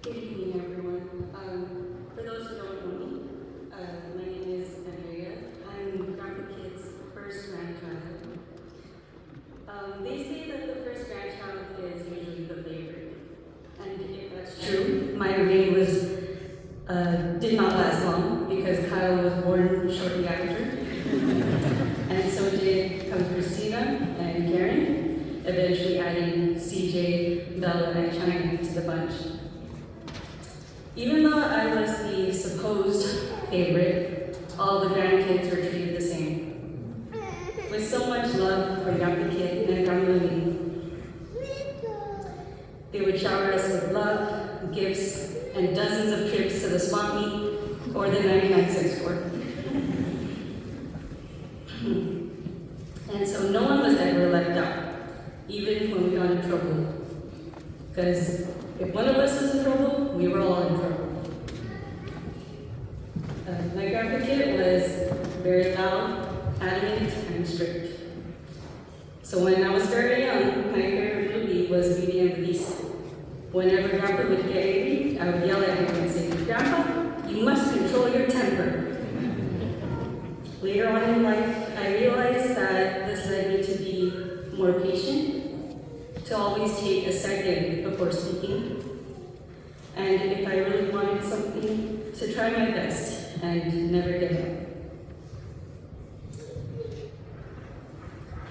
Good evening, everyone. For those who don't know me, my name is Andrea. I'm Grandpa Kid's first grandchild. They say that the first grandchild is usually the favorite, and if that's true, my reign did not last long because Kyle was born shortly after, and so did Christina and Karen, eventually adding CJ, Bella, and China to the bunch. Even though I was the supposed favorite, all the grandkids were treated the same. With so much love for Grandpa Kid and Grandma Lily, they would shower us with love, gifts, and dozens of trips to the swap meet or the 99-cent store. And so no one was ever left out, even when we got in trouble. Because if one of us was in trouble, we were all in trouble. My Grandpa Kid was very loud, adamant, and strict. So when I was very young, my favorite movie was Beauty and the Beast. Whenever Grandpa would get angry, I would yell at him and say, "Grandpa, you must control your temper." Later on in life, I realized that this led me to be more patient, to always take a second before speaking, and if I really wanted something, to try my best and never give up.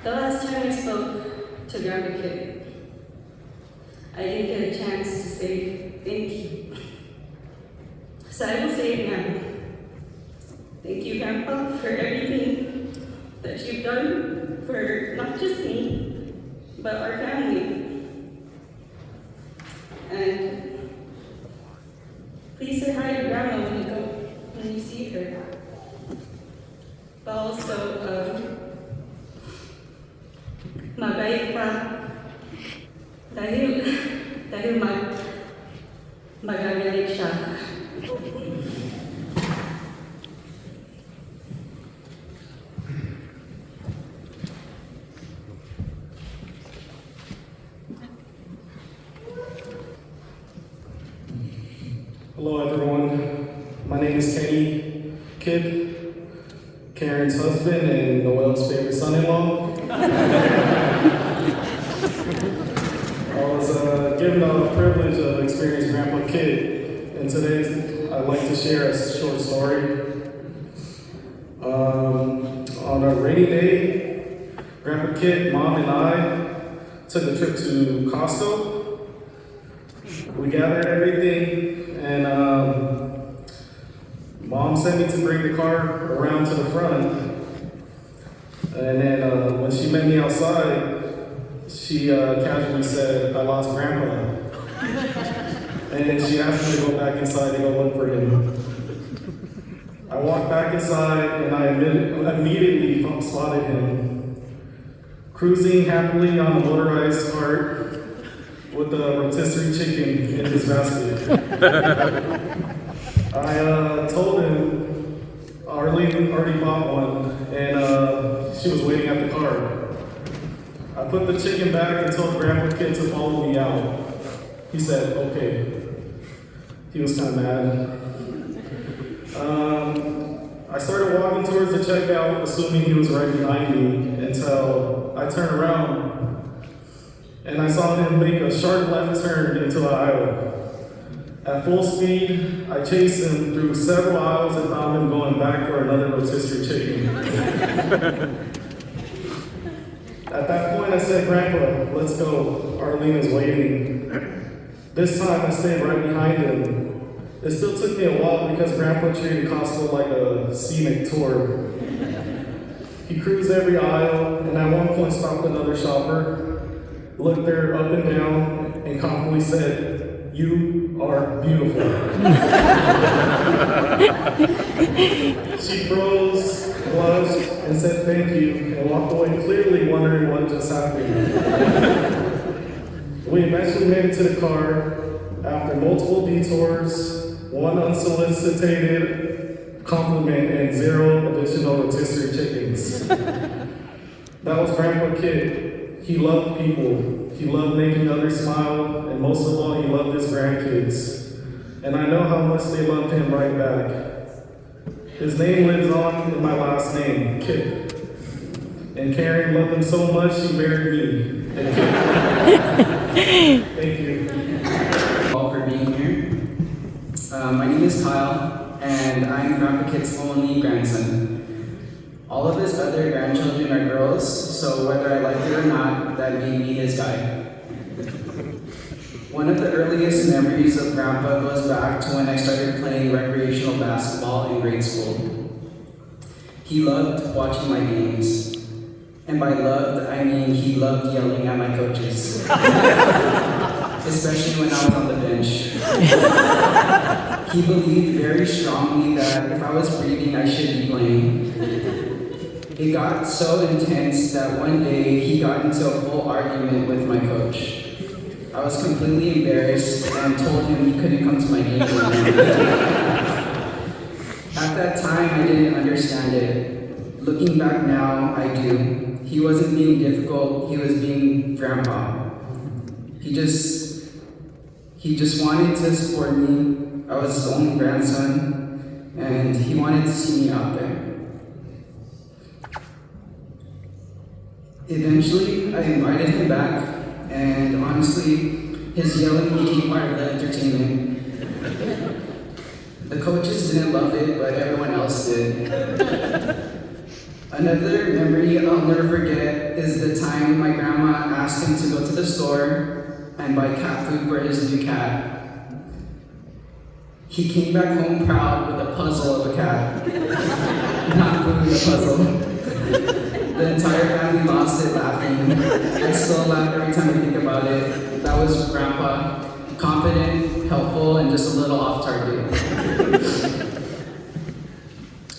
The last time I spoke to Grandpa Kid, I didn't get a chance to say thank you. So I will say it now. Thank you, Grandpa, for everything that you've done for not just me, but our family. And please say hi to Grandma when you see her. But also, mabait pa dahil magagalit siya. Hello everyone, my name is Kenny Kid, Karen's husband and Noel's favorite son-in-law. I was given the privilege of experiencing Grandpa Kid, and today I'd like to share a short story. On a rainy day, Grandpa Kid, Mom, and I took a trip to Costco. We gathered everything, and Mom sent me to bring the car around to the front. And then when she met me outside, she casually said, "I lost Grandpa." And then she asked me to go back inside to go look for him. I walked back inside, and I immediately spotted him, cruising happily on a motorized cart with a rotisserie chicken in his basket. I told him Arlene already bought one, and she was waiting at the car. I put the chicken back and told Grandpa Kid to follow me out. He said, "Okay." He was kind of mad. I started walking towards the checkout, assuming he was right behind me, until I turned around and I saw him make a sharp left turn into the aisle. At full speed, I chased him through several aisles and found him going back for another rotisserie chicken. At that point, I said, "Grandpa, let's go. Arlene is waiting." This time, I stayed right behind him. It still took me a while because Grandpa treated Costco like a scenic tour. He cruised every aisle, and at one point stopped another shopper, looked her up and down, and confidently said, "You are beautiful." She froze, blushed, and said thank you, and walked away clearly wondering what just happened. We eventually made it to the car after multiple detours, one unsolicited compliment, and 0 additional rotisserie chickens. That was Grandpa Kid. He loved people. He loved making others smile, and most of all, he loved his grandkids. and I know how much they loved him right back. His name lives on in my last name, Kip. And Karen loved him so much, she married me. And Kip. Thank you. All for being here. My name is Kyle, and I'm Grandpa Kit's only grandson. All of his other grandchildren are girls, so whether I like it or not, that made me his guy. One of the earliest memories of Grandpa goes back to when I started playing recreational basketball in grade school. He loved watching my games. And by loved, I mean he loved yelling at my coaches. Especially when I was on the bench. He believed very strongly that if I was breathing, I should be playing. It got so intense that one day he got into a full argument with my coach. I was completely embarrassed and told him he couldn't come to my game anymore. At that time, I didn't understand it. Looking back now, I do. He wasn't being difficult, he was being grandpa. He just wanted to support me. I was his only grandson, and he wanted to see me out there. Eventually, I invited him back, and honestly, his yelling became part of the entertainment. The coaches didn't love it, but everyone else did. Another memory I'll never forget is the time my grandma asked him to go to the store and buy cat food for his new cat. He came back home proud with a puzzle of a cat. Not food, a puzzle. The entire family lost it laughing. I still laugh every time I think about it. That was Grandpa. Confident, helpful, and just a little off target.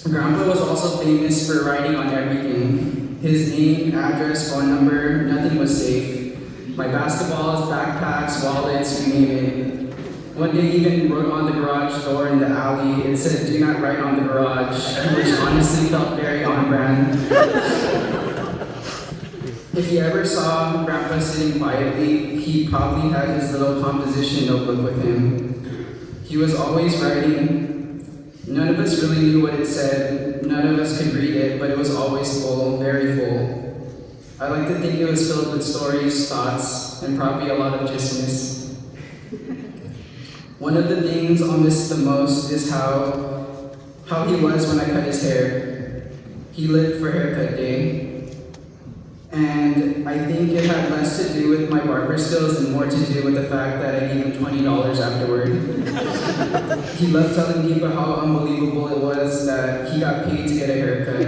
Grandpa was also famous for writing on everything. His name, address, phone number, nothing was safe. My basketballs, backpacks, wallets, you name it. One day he even wrote on the garage door in the alley, it said, "Do not write on the garage," which honestly felt very on brand. If you ever saw Grandpa sitting quietly, he probably had his little composition notebook with him. He was always writing. None of us really knew what it said, none of us could read it, but it was always full, very full. I like to think it was filled with stories, thoughts, and probably a lot of justness. One of the things I'll miss the most is how he was when I cut his hair. He lived for haircut day. And I think it had less to do with my barber skills and more to do with the fact that I gave him $20 afterward. He loved telling people how unbelievable it was that he got paid to get a haircut.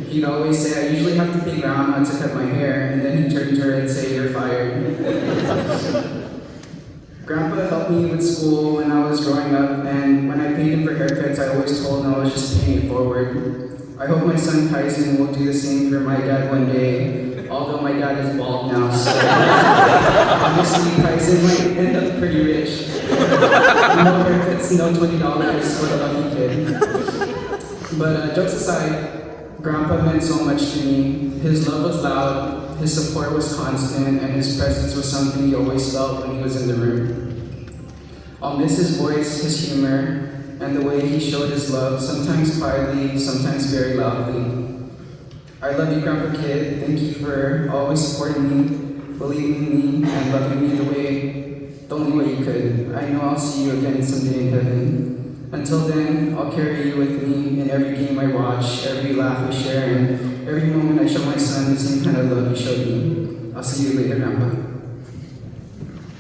He'd always say, "I usually have to pay Grandma to cut my hair," and then he'd turn to her and say, "You're fired." Grandpa helped me with school when I was growing up, and when I paid him for haircuts, I always told him I was just paying it forward. I hope my son Tyson will do the same for my dad one day, although my dad is bald now, so obviously Tyson might end up pretty rich. No haircuts, no $20 for the lucky kid. But jokes aside, Grandpa meant so much to me. His love was loud, his support was constant, and his presence was something you always felt when he was in the room. I'll miss his voice, his humor, and the way he showed his love, sometimes quietly, sometimes very loudly. I love you, Grandpa Kid. Thank you for always supporting me, believing in me, and loving me the only way you could. I know I'll see you again someday in heaven. Until then, I'll carry you with me in every game I watch, every laugh we share, and every moment I show my son the same kind of love you showed me. I'll see you later, Grandpa.